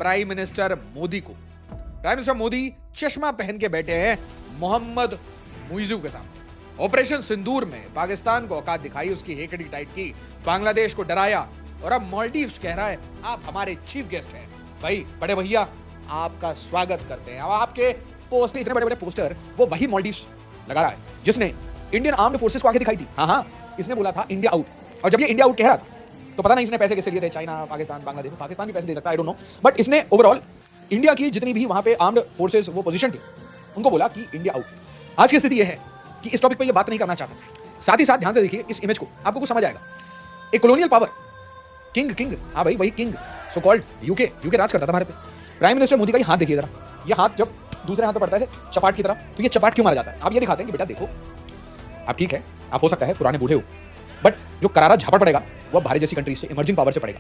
Prime minister Modi को। Prime minister Modi चश्मा पहन के बैठे हैं मोहम्मद मुइज़ू के सामने। ऑपरेशन सिंदूर में पाकिस्तान को औकात दिखाई, उसकी हेकड़ी टाइट की, बांग्लादेश को डराया और अब मालदीव्स कह रहा है आप हमारे चीफ गेस्ट हैं। भाई बड़े भैया आपका स्वागत करते हैं। अब आपके पोस्ट इतने बड़े बड़े पोस्टर वो वही मालदीव्स लगा रहा है जिसने इंडियन आर्म्ड फोर्सेस को आगे दिखाई थी। हाँ, इसने बोला था इंडिया आउट, और जब ये इंडिया आउट कह रहा था तो पता नहीं इसने पैसे कैसे लिए थे, चाइना, पाकिस्तान, बांग्लादेश। पाकिस्तान भी पैसे दे सकता है, आई डोंट नो, बट इसने ओवरऑल इंडिया की जितनी भी वहां पे आर्म्ड फोर्सेस वो पोजीशन थी उनको बोला कि इंडिया आउट। आज की स्थिति यह है कि इस टॉपिक पे ये बात नहीं करना चाहता। साथ ही साथ ध्यान से देखिए इस इमेज को, आपको कुछ समझ आएगा। एक कॉलोनियल पावर किंग, हाँ भाई वही किंग, सो कॉल्ड यूके राज करता था भारत पे। प्राइम मिनिस्टर मोदी का ये हाथ देखिए जरा, ये हाथ जब दूसरे हाथ पे पड़ता है चपाट की तरह, तो ये चपाट क्यों मारा जाता है? आप ये दिखाते हैं कि बेटा देखो आप ठीक है, आप हो सकता है पुराने बूढ़े हो, बट जो करारा झापड़ पड़ेगा वो भारत जैसी कंट्री से, इमर्जिंग पावर से पड़ेगा।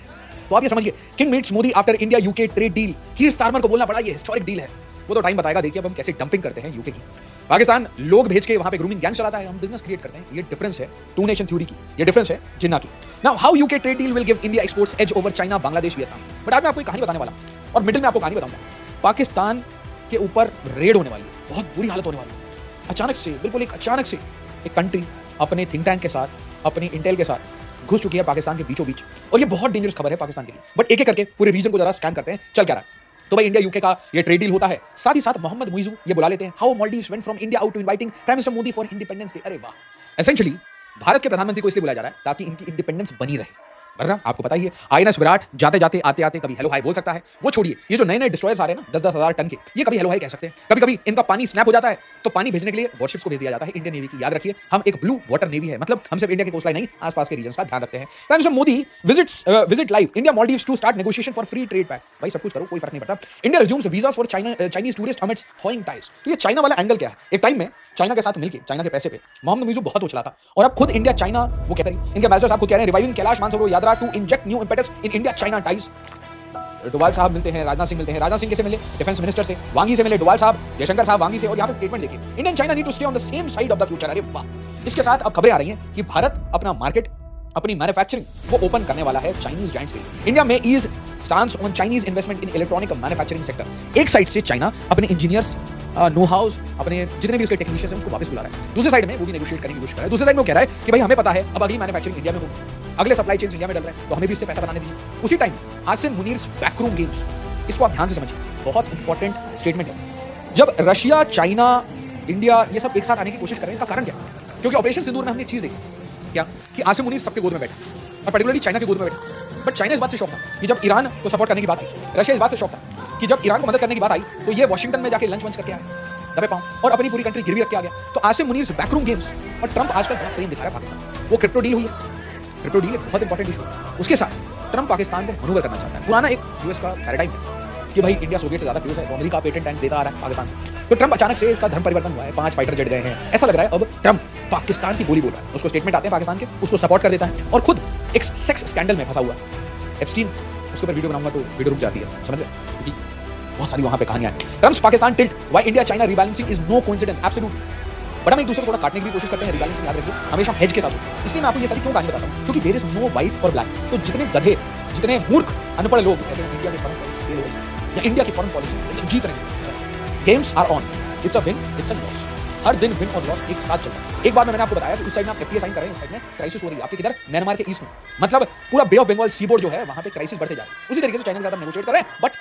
तो आप ये समझिए, king meets Modi after India UK trade deal. Keir Starmer को बोलना पड़ा ये हिस्टोरिक डील है, वो तो टाइम बताएगा। देखिए अब हम कैसे डंपिंग करते हैं यूके की। पाकिस्तान लोग भेज के वहां पे ग्रूमिंग गैंग चलाता है, हम बिजनेस क्रिएट करते हैं। ये डिफरेंस है टू नेशन थ्योरी की, ये डिफरेंस है जिन्ना की। Now how UK trade deal will give India exports edge over China, Bangladesh, Vietnam. But आज मैं आपको एक कहानी बताने वाला और मिडिल में आपको कहानी बताऊंगा। पाकिस्तान के ऊपर रेड होने वाली है, बहुत बुरी हालत होने वाली है। अचानक से, बिल्कुल एक अचानक से एक कंट्री अपने थिंक टैंक के साथ, अपनी इंटेल के साथ घुस चुकी है पाकिस्तान के बीचों बीच, और ये बहुत डेंजरस खबर है पाकिस्तान के लिए। बट एक एक करके पूरे रीजन को जरा स्कैन करते हैं, चल क्या रहा है। तो भाई इंडिया यूके का ये ट्रेड डील होता है, साथ ही साथ मोहम्मद मुइज़ू ये बुला लेते हैं। How Maldives went from India out to inviting prime minister Modi for independence day. अरे वाह, एसेंशियली भारत के प्रधानमंत्री को इसलिए बुलाया जा रहा है ताकि इनकी इंडिपेंडेंस बनी रहे, वरना आपको पता ही है आईएनएस विराट जाते जाते आते आते कभी हेलो हाय बोल सकता है। वो छोड़िए, ये जो नए नए डिस्ट्रॉयर्स आ रहे हैं ना 10-10 हज़ार टन के, ये कभी हेलो हाय कह सकते हैं। कभी कभी इनका पानी स्नैप हो जाता है तो पानी भेजने के लिए वॉरशिप्स को भेज दिया जाता है इंडियन नेवी की। याद रखिए हम एक ब्लू वाटर नेवी है, मतलब हम सिर्फ इंडिया के कोस्टलाइन नहीं आसपास के रीजन का ध्यान रखते हैं। Prime minister Modi visit live India Maldives to start negotiation for free trade pact. भाई सब कुछ करो, कोई फर्क नहीं पड़ता। India resumes visas for Chinese tourist amidst thawing ties. तो ये चाइना वाला एंगल क्या है? एक टाइम में चाइना के साथ मिलकर, चाइना के पैसे पे मोहम्मद मुइज़ू बहुत उछला था, और अब खुद इंडिया चाइना वो कहते हैं, इनके एम्बेसडर साहब खुद कह रहे हैं reviving Kailash Mansarovar Yatra to inject new impetus in India China ties. Doval साहब मिलते हैं, राजनाथ सिंह मिलते हैं। राजनाथ सिंह कैसे मिले? डिफेंस मिनिस्टर से। वांगी से मिले डोवाल साहब, जयशंकर साहब वांगी से, और यहाँ पे स्टेटमेंट देखिए, Indian China need to stay on the same side of the future. अरे वाह, इसके साथ अब खबरें आ रही हैं कि भारत अपना मार्केट, अपनी मैन्युफैक्चरिंग वो ओपन करने वाला है चाइनीज जायंट्स के लिए। इंडिया में ease stance on Chinese investment in electronic manufacturing sector. एक साइड से चाइना अपने इंजीनियर्स, नो हाउस, अपने जितने भी उसके टेक्नीशियंस हैं उसको वापस बुला रहा है। दूसरे साइड में वो भी नेगोशिएट करने की कोशिश कर रहा है। दूसरे साइड में वो कह रहा है कि भाई हमें पता है अब अगली मैन्युफैक्चरिंग इंडिया में होगी, अगले सप्लाई चेन इंडिया में डल रहे हैं, तो हमें भी इससे पैसा बनाने दीजिए। उसी टाइम आसिम मुनीर्स बैकरूम गेम्स, इसको आप ध्यान से समझिए, बहुत इंपॉर्टेंट स्टेटमेंट है। जब रशिया, चाइना, इंडिया ये सब एक साथ आने की कोशिश कर रहे हैं, इसका कारण क्या है? क्योंकि ऑपरेशन सिंदूर में हमने एक चीज देखी क्या, कि आसिम मुनीर सबके गोद में बैठा, और पर्टिकुलरली चाइना के गोद में बैठा। बट चाइना इस बात से शौक था कि जब ईरान को सपोर्ट करने की बात आई, रशिया इस बात से शौक था कि जब ईरान को मदद करने की बात आई तो ये वॉशिंगटन में जाके लंच वंच करके आए दबे पांव, और अपनी पूरी कंट्री गिरवी रख के आ गया। तो आसिम मुनीर बैकरूम गेम्स, और ट्रंप आजकल बहुत प्रेम दिखा रहा है पाकिस्तान। वो क्रिप्टो डील हुई है, क्रिप्टो डील एक बहुत इंपॉर्टेंट इशू है। उसके साथ ट्रंप पाकिस्तान को मनूवर करना चाहता है। पुराना एक यूएस का पैराडाइम है कि भाई इंडिया सोवियत से ज्यादा क्लोज है, तो अमेरिका पेटेंट टैंक देता आ रहा है पाकिस्तान को। तो ट्रंप अचानक से इसका धर्म परिवर्तन हुआ है, 5 फाइटर जेट गए हैं, ऐसा लग रहा है अब ट्रंप पाकिस्तान की बोली बोल रहा है। उसको स्टेटमेंट आते हैं पाकिस्तान के, उसको सपोर्ट कर देता है, और खुद एक सेक्स स्कैंडल में फंसा हुआ है एप्स्टीन। उसके ऊपर वीडियो बनाऊंगा तो वीडियो रुक जाती है, समझ रहे? क्योंकि बहुत सारी वहां पे कहानियां हैं। Trump's Pakistan tilt, why India China rebalancing is no coincidence, absolute. But हम एक दूसरे को थोड़ा काटने की भी कोशिश करते हैं, रीबैलेंसिंग याद रखिए हमेशा हेज के साथ हो। इसलिए मैं आपको ये सारी क्यों कहानी बताता हूं, क्योंकि देयर इज नो व्हाइट और ब्लैक। तो जितने गधे, जितने मूर्ख अनपढ़ लोग कहते हैं इंडिया की फॉरेन पॉलिसी या इंडिया की फॉरेन पॉलिसी जीत रहे हैं, games are on, it's a win, it's a loss. हर दिन विन और लॉस एक साथ चल रहा है। एक बार मैंने आपको बताया कि इस साइड में आप एफटीए साइन कर रहे हैं, इस साइड में क्राइसिस हो रही है। आपके किधर? म्यांमार के ईस्ट में, मतलब पूरा बे ऑफ बंगाल सीबोर्ड जो है वहां पे क्राइसिस बढ़ते जा रहा है। उसी तरीके से चाइना के साथ हम नेगोशिएट कर रहे हैं, बट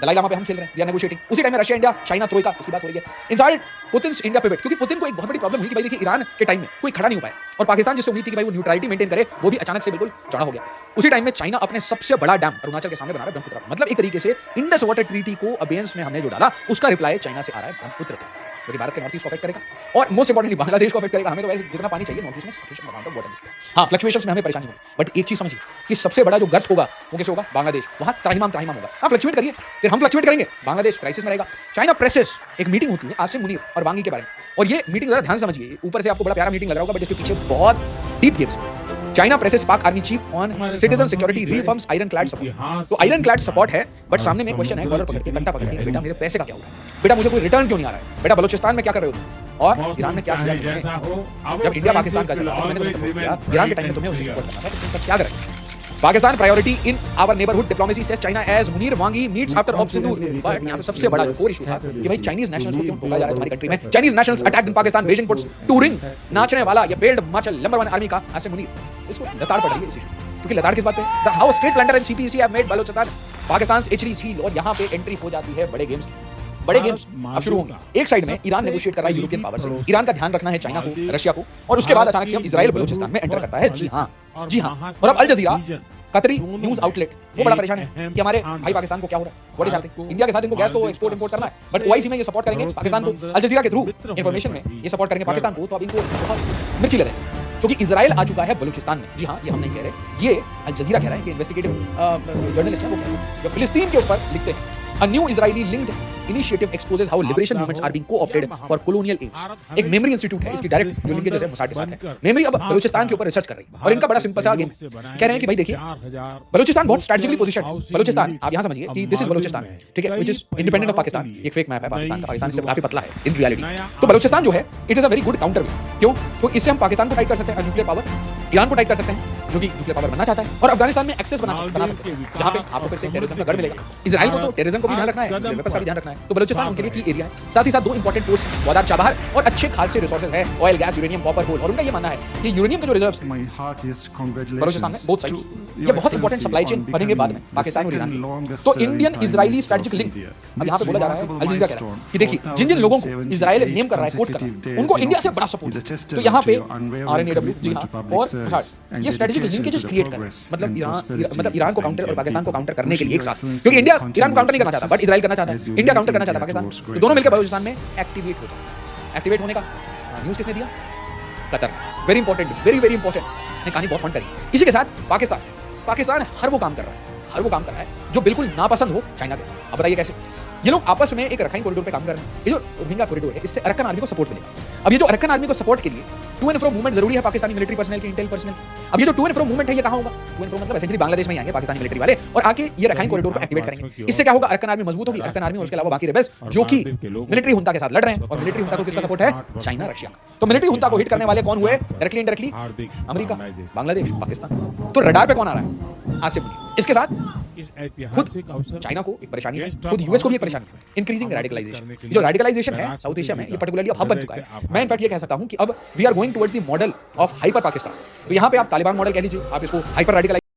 दलाई लामा पे हम खेल रहे हैं, वी आर नेगोशिएटिंग। उसी टाइम में रशिया, इंडिया, चाइना ट्रोइका, इसकी बात हो रही है। इनसाइड पुतिन्स इंडिया पिवट, क्योंकि पुतिन को एक बहुत बड़ी प्रॉब्लम हुई कि भाई देखिए ईरान के टाइम में कोई खड़ा नहीं हो पाया, और पाकिस्तान जिससे उम्मीद थी कि भाई वो न्यूट्रलिटी मेंटेन करे, वो भी अचानक से बिल्कुल चढ़ा हो गया। उसी टाइम में चाइना अपने सबसे बड़ा डैम अरुणाचल के सामने बना रहा है, ब्रह्मपुत्र। मतलब एक तरीके से इंडस वाटर ट्रीटी को अबेयंस में हमने जो डाला, उसका रिप्लाई चाइना से आ रहा है ब्रह्मपुत्र पे, क्योंकि भारत के नॉर्थ ईस्ट को अफेक्ट करेगा, और मोस्ट इंपॉर्टेंटली बांग्लादेश को अफेक्ट करेगा। हमें तो वैसे जितना पानी चाहिए नॉर्थ ईस्ट में सफिशिएंट अमाउंट ऑफ वाटर। हाँ, फ्लक्चुएशंस में हमें परेशानी होगी, बट एक चीज समझिए कि सबसे बड़ा जो गर्त होगा वो कैसे होगा? बांग्लादेश, वहां त्राहिमाम होगा। आप फ्लक्चुएट करिए, फिर हम फ्लक्चुएट करेंगे, बांग्लादेश क्राइसिस में रहेगा। चाइना प्रेसेस, एक मीटिंग होती है आसिम मुनीर और वांगी के बारे में, और ये मीटिंग जरा ध्यान समझिए। ऊपर से आपको बड़ा प्यारा मीटिंग लग रहा होगा, बट इसके पीछे बहुत डीप गेम्स है। चाइना प्रेसेस पाक army chief on citizen security reforms iron clad support. तो आयरन क्लैड सपोर्ट है, बट सामने में क्वेश्चन है, कॉलर पकड़ के, कंटा पकड़ के, बेटा मेरे पैसे का क्या हो रहा है? बेटा मुझे कोई रिटर्न क्यों नहीं आ रहा है? बेटा बलूचिस्तान में क्या कर रहे हो तुम? और ईरान में क्या किया तुमने? जब इंडिया पाकिस्तान का चला तो मैंने तुम्हें सपोर्ट किया, ईरान के टाइम में तुम्हें उसे सपोर्ट करना था, तो तुम क्या करें? Pakistan priority in our neighbourhood diplomacy says China as Munir Wang Yi meets after op Sindoor. But यहां पे सबसे बड़ा कोर इशू था कि भाई चाइनीज नेशनल्स को क्यों ठोका जा रहा है तुम्हारी कंट्री में। Chinese nationals attacked in Pakistan, Beijing puts to ring नाचने वाला ये फेल्ड मार्शल नंबर 1 आर्मी का आसिम मुनीर। इसको लताड़ पड़ रही है इस इशू, क्योंकि लताड़ किस बात पे, the house state plunder and CPC have made Balochistan Pakistan HD seal. और यहां पे एंट्री हो जाती है बड़े गेम्स की। बड़े गेम्स अब शुरू होंगे। एक साइड में ईरान नेगोशिएट कर रहा है यूरोपियन पावर से, ईरान का ध्यान रखना है चाइना को, रशिया को, और उसके बाद अचानक से अब इजराइल बलूचिस्तान में एंटर करता है। जी हां। और अब अल जजीरा कतरी न्यूज आउटलेट वो बड़ा परेशान है कि हमारे भाई पाकिस्तान को क्या हो रहा है, व्हाट इज हैपनिंग। इंडिया के साथ इनको गैस को एक्सपोर्ट इंपोर्ट करना है, बट ओआईसी में ये सपोर्ट करेंगे पाकिस्तान को, अल जजीरा के थ्रू इंफॉर्मेशन में ये सपोर्ट करेंगे पाकिस्तान को। तो अब इनको बहुत मिर्ची लगे, क्योंकि इजराइल आ चुका है बलूचिस्तान में। जी हां, ये हम नहीं कह रहे, ये अल जजीरा कह रहा है कि इन्वेस्टिगेटिव जर्नलिस्ट है वो कह रहे हैं, जो फिलिस्तीन के ऊपर लिखते हैं। A new Israeli linked initiative exposes how liberation movements are being co-opted for colonial aims। एक मेमरी इंस्टीट्यूट है, इसकी डायरेक्ट जो लिंकेज है मोसाद के साथ है। मेमरी अब बलूचिस्तान के ऊपर रिसर्च कर रही है और इनका बड़ा सिंपल सा गेम है। कह रहे हैं कि भाई देखिए बलूचिस्तान बहुत स्ट्रेटेजिकली पोजीशन है। बलूचिस्तान आप यहां समझिए कि दिस इज बलूचिस्तान, ठीक है, which is independent of Pakistan. एक फेक मैप है पाकिस्तान का, पाकिस्तान इससे काफी पतला है इन रियलिटी। तो बलूचिस्तान जो है it is a very good counter way. क्यों? तो इससे हम पाकिस्तान को टाइट कर सकते हैं न्यूक्लियर पावर, ईरान को टाइट कर सकते हैं जो कि न्यूक्लियर पावर बनना चाहता है, और अफगानिस्तान में एक्सेस बना सकते हैं जहां पे आपको फिर से टेररिज्म का गढ़ मिलेगा। इजराइल को तो टेररिज्म को भी ध्यान रखना है, वेपन्स का भी ध्यान रखना है। तो बलूचिस्तान उनके लिए की एरिया है। साथ ही साथ दो इंपॉर्टेंट पोर्ट्स ग्वादार चाबहार और अच्छे खासे रिसोर्सेज है, ऑयल गैस यूरेनियम कॉपर कोल। और उनका ये मानना है कि यूरेनियम के जो रिजर्व्स बलूचिस्तान में बोथ साइड्स ये बहुत इंपॉर्टेंट सप्लाई चेन बनेंगे बाद में पाकिस्तान और ईरान। तो इंडियन इजरायली स्ट्रेटेजिक लिंक अब यहां पे बोला जा रहा है, अल जजीरा कह रहा है कि देखिए जिन जिन लोगों को इजराइल नेम कर रहा है, कोट कर रहा है, उनको इंडिया से बड़ा सपोर्ट। तो यहां पे आरएनएडब्ल्यू जी हां और ये स्ट्रेटेजिक लिंकेजेस क्रिएट कर रहे हैं। मतलब ईरान को काउंटर और पाकिस्तान को काउंटर करने के लिए एक साथ, क्योंकि इंडिया ईरान को काउंटर नहीं करना चाहता बट इजराइल करना चाहता है, इंडिया काउंटर करना चाहता है पाकिस्तान। तो दोनों मिलकर बलूचिस्तान में एक्टिवेट हो जाए। एक्टिवेट होने का न्यूज़ किसने दिया? Qatar. Very important, very very important. कहानी बहुत फन करी। इसी के साथ पाकिस्तान हर वो काम कर रहा है जो बिल्कुल नापसंद हो चाइना के। अब बताइए कैसे? ये लोग आपस में एक रखाइन कॉरिडोर पे काम कर रहे हैं। ये जो रोहिंग्या कॉरिडोर है, इससे अरक्कन आर्मी को सपोर्ट मिलेगा। अब ये जो अरक्कन आर्मी को सपोर्ट के लिए टू एंड फ्रो मूवमेंट जरूरी है पाकिस्तानी मिलिट्री पर्सनल की, इंटेल पर्सनल। अब ये जो टू एंड फ्रो मूवमेंट है ये कहां होगा? टू एंड फ्रो मतलब एसेंशियली बांग्लादेश में ही आएंगे पाकिस्तानी मिलिट्री वाले और आके ये रखाइन कॉरिडोर को एक्टिवेट करेंगे। इससे क्या होगा? अरक्कन आर्मी मजबूत होगी। अरक्कन आर्मी और उसके अलावा बाकी रेबल्स जो कि मिलिट्री हुंता के साथ लड़ रहे हैं, और मिलिट्री हुंता को किसका सपोर्ट है? China, Russia. तो मिलिट्री हुंता को हिट करने वाले कौन हुए? Directly indirectly America, Bangladesh, Pakistan. तो रडार पे कौन आ रहा है? आसिफ मुनीर। इसके साथ खुद चाइना को एक परेशानी है, खुद यूएस को भी एक परेशानी है, इंक्रीजिंग रेडिकलाइजेशन। जो रेडिकलाइजेशन है साउथ एशिया में, ये पर्टिकुलरली अब हब बन चुका है। मैं इनफैक्ट ये कह सकता हूं कि अब we are going towards the model of hyper Pakistan. तो यहां पे आप तालिबान मॉडल कह लीजिए, आप इसको हाइपर रेडिकलाइजेशन